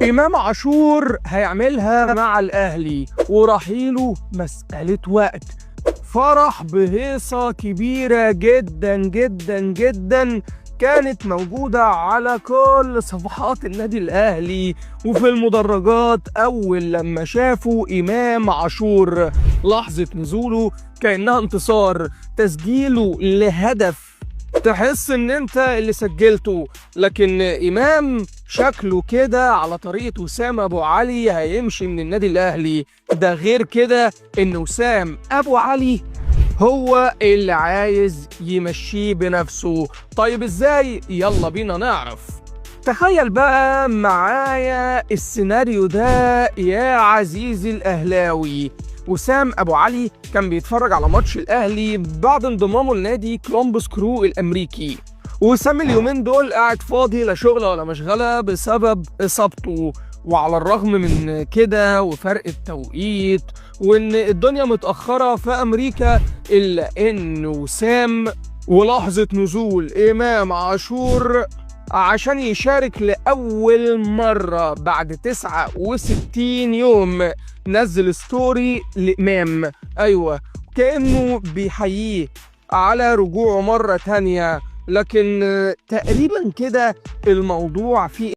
إمام عاشور هيعملها مع الأهلي، ورحيله مسألة وقت. فرح بهيصة كبيرة جدا جدا جدا كانت موجودة على كل صفحات النادي الأهلي وفي المدرجات أول لما شافوا إمام عاشور. لحظة نزوله كأنها انتصار، تسجيله لهدف تحس ان انت اللي سجلته. لكن امام شكله كده على طريقة وسام ابو علي هيمشي من النادي الاهلي. ده غير كده ان وسام ابو علي هو اللي عايز يمشيه بنفسه. طيب ازاي؟ يلا بينا نعرف. تخيل بقى معايا السيناريو ده يا عزيزي الاهلاوي. وسام ابو علي كان بيتفرج على ماتش الاهلي بعد انضمامه لنادي كولومبوس كرو الامريكي. وسام اليومين دول قاعد فاضي، لا شغل ولا مشغله بسبب اصابته. وعلى الرغم من كده وفرق التوقيت وان الدنيا متاخره في امريكا، الا ان وسام ولحظه نزول امام عاشور عشان يشارك لأول مرة بعد 69 يوم نزل ستوري لإمام. أيوة، كأنه بيحييه على رجوعه مرة تانية. لكن تقريبا كده الموضوع فيه